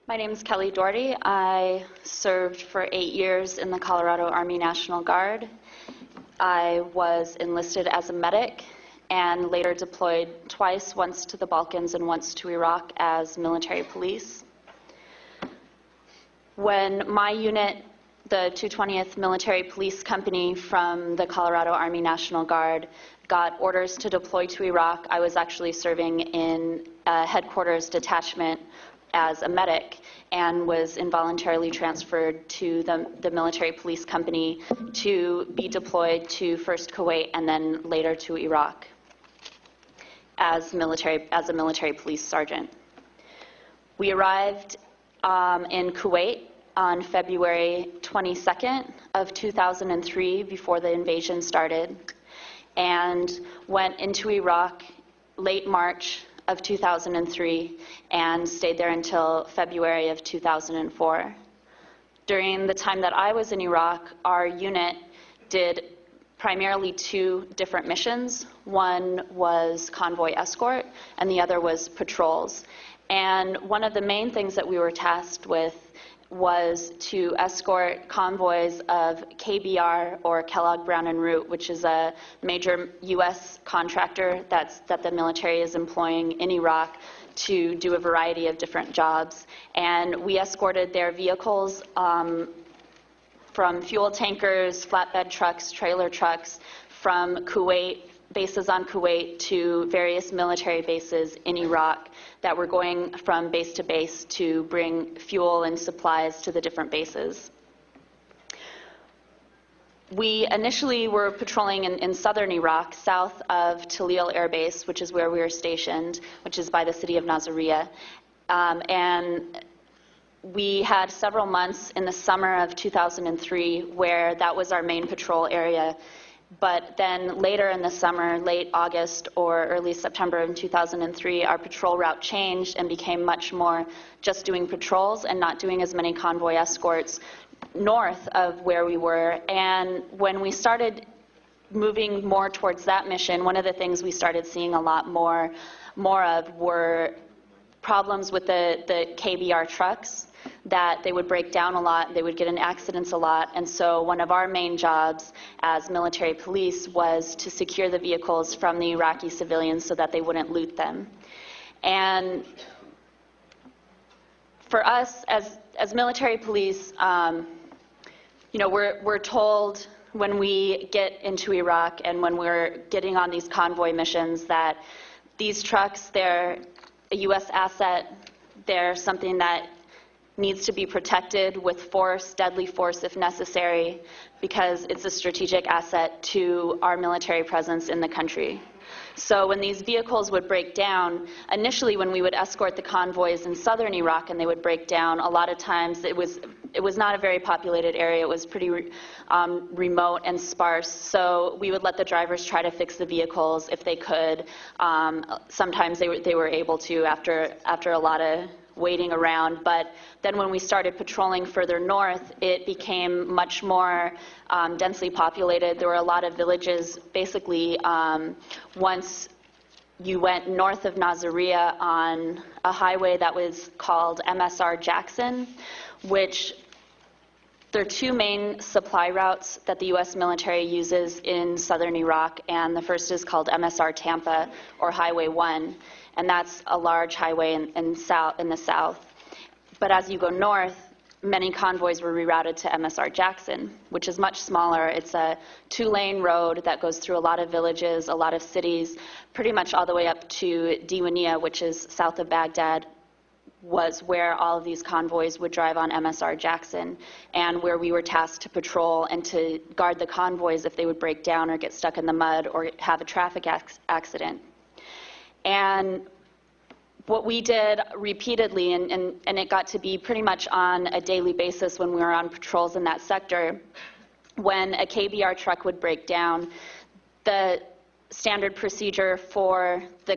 My name is Kelly Dougherty. I served for 8 years in the Colorado Army National Guard. I was enlisted as a medic and later deployed twice, once to the Balkans and once to Iraq as military police. When my unit, the 220th Military Police Company from the Colorado Army National Guard, got orders to deploy to Iraq, I was actually serving in a headquarters detachment as a medic and was involuntarily transferred to the military police company to be deployed to first Kuwait and then later to Iraq as a military police sergeant. We arrived in Kuwait on February 22nd of 2003 before the invasion started, and went into Iraq late March of 2003 and stayed there until February of 2004. During the time that I was in Iraq, our unit did primarily 2 different missions. One was convoy escort and the other was patrols. And one of the main things that we were tasked with was to escort convoys of KBR, or Kellogg Brown and Root, which is a major U.S. contractor that the military is employing in Iraq to do a variety of different jobs. And we escorted their vehicles from fuel tankers, flatbed trucks, trailer trucks, from Kuwait, bases on Kuwait, to various military bases in Iraq that were going from base to base to bring fuel and supplies to the different bases. We initially were patrolling in southern Iraq, south of Talil Air Base, which is where we were stationed, which is by the city of Nasiriyah. And we had several months in the summer of 2003 where that was our main patrol area. But then later in the summer, late August or early September of 2003, our patrol route changed and became much more just doing patrols and not doing as many convoy escorts north of where we were. And when we started moving more towards that mission, one of the things we started seeing a lot more of were problems with the KBR trucks, that they would break down a lot, they would get in accidents a lot. And so one of our main jobs as military police was to secure the vehicles from the Iraqi civilians so that they wouldn't loot them. And for us as military police, we're told when we get into Iraq and when we're getting on these convoy missions that these trucks, they're a U.S. asset, they're something that needs to be protected with force, deadly force if necessary, because it's a strategic asset to our military presence in the country. So when these vehicles would break down, initially when we would escort the convoys in southern Iraq and they would break down, a lot of times it was not a very populated area. It was pretty remote and sparse. So we would let the drivers try to fix the vehicles if they could. Sometimes they were able to after a lot of waiting around. But then when we started patrolling further north, it became much more densely populated. There were a lot of villages. Basically, once you went north of Nasiriyah on a highway that was called MSR Jackson, which there are 2 main supply routes that the U.S. military uses in southern Iraq, and the first is called MSR Tampa, or Highway 1. And that's a large highway in the south. But as you go north, many convoys were rerouted to MSR Jackson, which is much smaller. It's a 2-lane road that goes through a lot of villages, a lot of cities, pretty much all the way up to Diwania, which is south of Baghdad, was where all of these convoys would drive on MSR Jackson, and where we were tasked to patrol and to guard the convoys if they would break down or get stuck in the mud or have a traffic accident. And what we did repeatedly, and it got to be pretty much on a daily basis when we were on patrols in that sector, when a KBR truck would break down, the standard procedure for the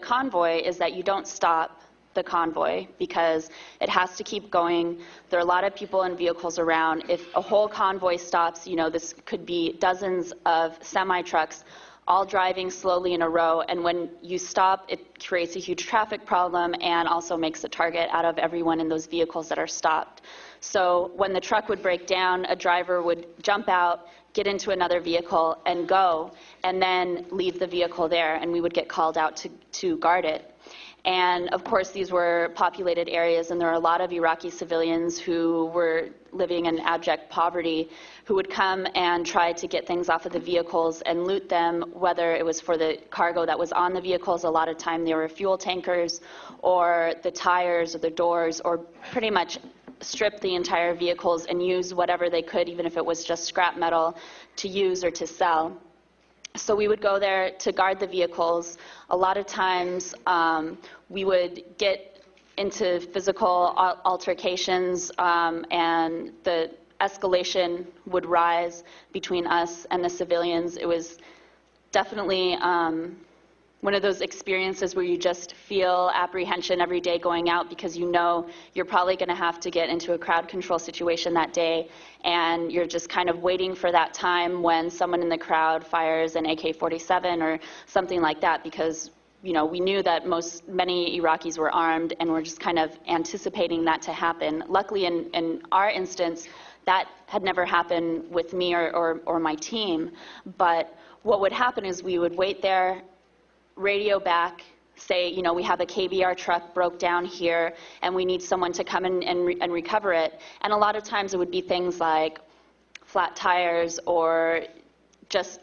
convoy is that you don't stop the convoy because it has to keep going. There are a lot of people and vehicles around. If a whole convoy stops, this could be dozens of semi-trucks all driving slowly in a row, and when you stop, it creates a huge traffic problem and also makes a target out of everyone in those vehicles that are stopped. So when the truck would break down, a driver would jump out, get into another vehicle and go, and then leave the vehicle there, and we would get called out to guard it. And of course, these were populated areas, and there were a lot of Iraqi civilians who were living in abject poverty who would come and try to get things off of the vehicles and loot them, whether it was for the cargo that was on the vehicles. A lot of time they were fuel tankers, or the tires, or the doors, or pretty much strip the entire vehicles and use whatever they could, even if it was just scrap metal, to use or to sell. So we would go there to guard the vehicles. A lot of times we would get into physical altercations, and the escalation would rise between us and the civilians. It was definitely one of those experiences where you just feel apprehension every day going out, because you know you're probably going to have to get into a crowd control situation that day, and you're just kind of waiting for that time when someone in the crowd fires an AK-47 or something like that, because we knew that many Iraqis were armed, and we're just kind of anticipating that to happen. Luckily, in our instance, that had never happened with me or my team, but what would happen is we would wait there, radio back, say, we have a KBR truck broke down here and we need someone to come in and recover it. And a lot of times it would be things like flat tires or just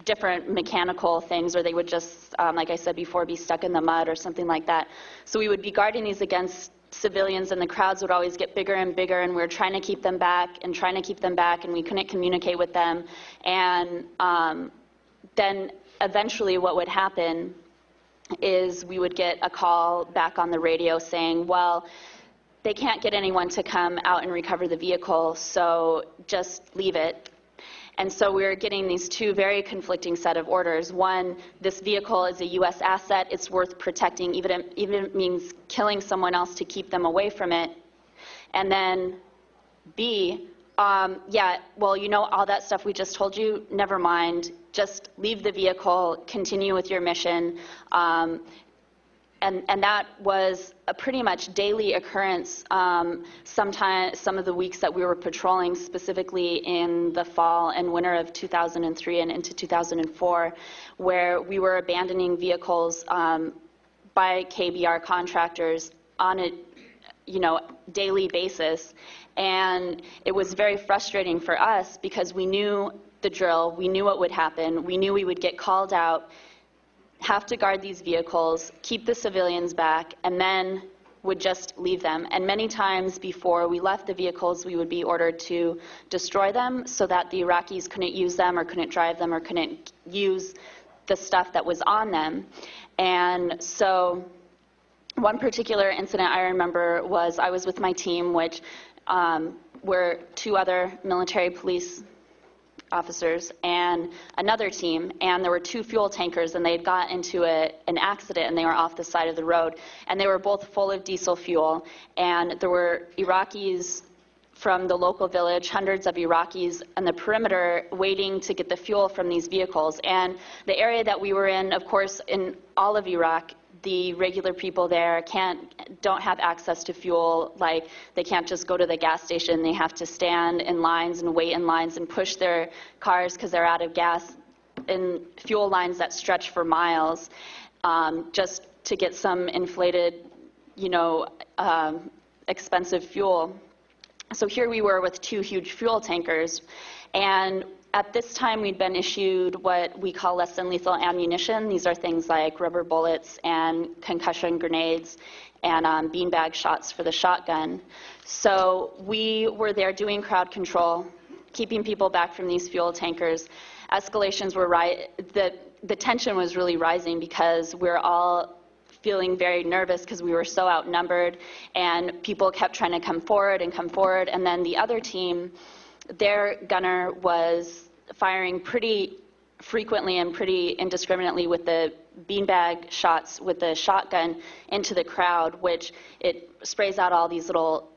different mechanical things, or they would just, like I said before, be stuck in the mud or something like that. So we would be guarding these against civilians, and the crowds would always get bigger and bigger, and we were trying to keep them back, and we couldn't communicate with them. And then eventually what would happen is we would get a call back on the radio saying, well, they can't get anyone to come out and recover the vehicle, so just leave it. And so we were getting these two very conflicting set of orders. One, this vehicle is a U.S. asset. It's worth protecting, even if it means killing someone else to keep them away from it. And then B, yeah, well, all that stuff we just told you, never mind. Just leave the vehicle, continue with your mission. And that was a pretty much daily occurrence some of the weeks that we were patrolling, specifically in the fall and winter of 2003 and into 2004, where we were abandoning vehicles by KBR contractors on a daily basis. And it was very frustrating for us because we knew the drill, we knew what would happen, we knew we would get called out, have to guard these vehicles, keep the civilians back, and then would just leave them. And many times before we left the vehicles, we would be ordered to destroy them so that the Iraqis couldn't use them or couldn't drive them or couldn't use the stuff that was on them. And so one particular incident I remember was I was with my team, which were two other military police officers and another team, and there were two fuel tankers, and they had got into an accident, and they were off the side of the road, and they were both full of diesel fuel, and there were Iraqis from the local village, hundreds of Iraqis on the perimeter waiting to get the fuel from these vehicles. And the area that we were in, of course, in all of Iraq, the regular people there don't have access to fuel. Like, they can't just go to the gas station. They have to stand in lines and wait in lines and push their cars because they're out of gas in fuel lines that stretch for miles, just to get some inflated, expensive fuel. So here we were with two huge fuel tankers, and at this time, we'd been issued what we call less than lethal ammunition. These are things like rubber bullets and concussion grenades and beanbag shots for the shotgun. So we were there doing crowd control, keeping people back from these fuel tankers. Escalations were the tension was really rising because we're all feeling very nervous because we were so outnumbered, and people kept trying to come forward, and then the other team, their gunner was firing pretty frequently and pretty indiscriminately with the beanbag shots with the shotgun into the crowd, which it sprays out all these little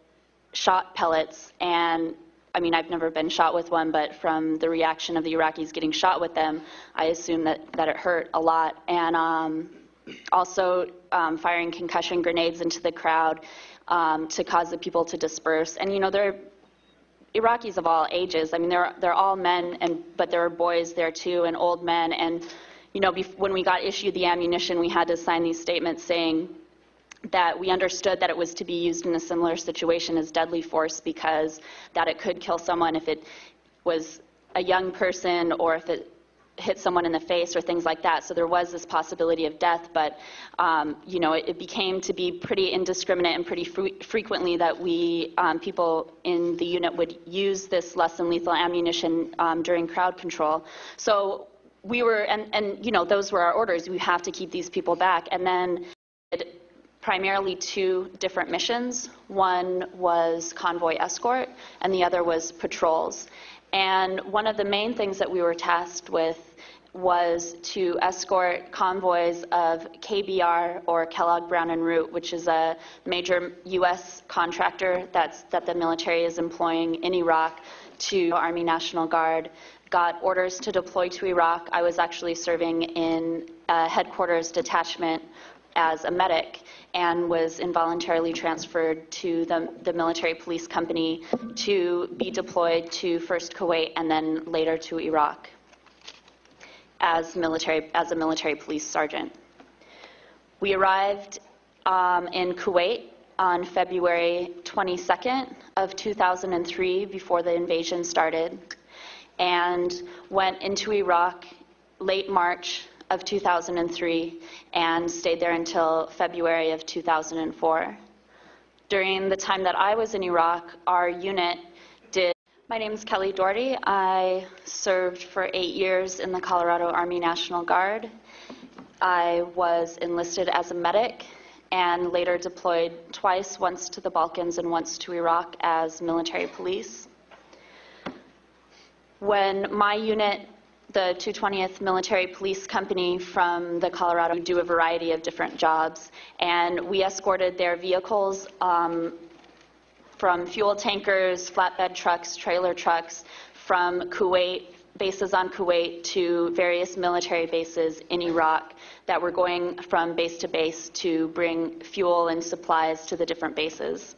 shot pellets, and I mean, I've never been shot with one, but from the reaction of the Iraqis getting shot with them, I assume that it hurt a lot. And also firing concussion grenades into the crowd to cause the people to disperse. And, you know, they're Iraqis of all ages. I mean, they're all men, but there are boys there too, and old men. And, you know, when we got issued the ammunition, we had to sign these statements saying that we understood that it was to be used in a similar situation as deadly force, because that it could kill someone if it was a young person or if it hit someone in the face or things like that. So there was this possibility of death, but you know, it became to be pretty indiscriminate and pretty frequently that we people in the unit would use this less than lethal ammunition during crowd control. So we were, and you know, those were our orders. We have to keep these people back. And then primarily two different missions. One was convoy escort, and the other was patrols. And one of the main things that we were tasked with was to escort convoys of KBR, or Kellogg Brown and Root, which is a major U.S. contractor that the military is employing in Iraq, to Army National Guard. Got orders to deploy to Iraq. I was actually serving in a headquarters detachment as a medic, and was involuntarily transferred to the military police company to be deployed to first Kuwait and then later to Iraq as a military police sergeant. We arrived in Kuwait on February 22nd of 2003, before the invasion started, and went into Iraq late March of 2003 and stayed there until February of 2004. During the time that I was in Iraq, our unit did. My name is Kelly Dougherty. I served for 8 years in the Colorado Army National Guard. I was enlisted as a medic and later deployed twice, once to the Balkans and once to Iraq as military police. When my unit, the 220th Military Police Company from the Colorado, do a variety of different jobs, and we escorted their vehicles from fuel tankers, flatbed trucks, trailer trucks, from Kuwait, bases on Kuwait, to various military bases in Iraq that were going from base to base to bring fuel and supplies to the different bases.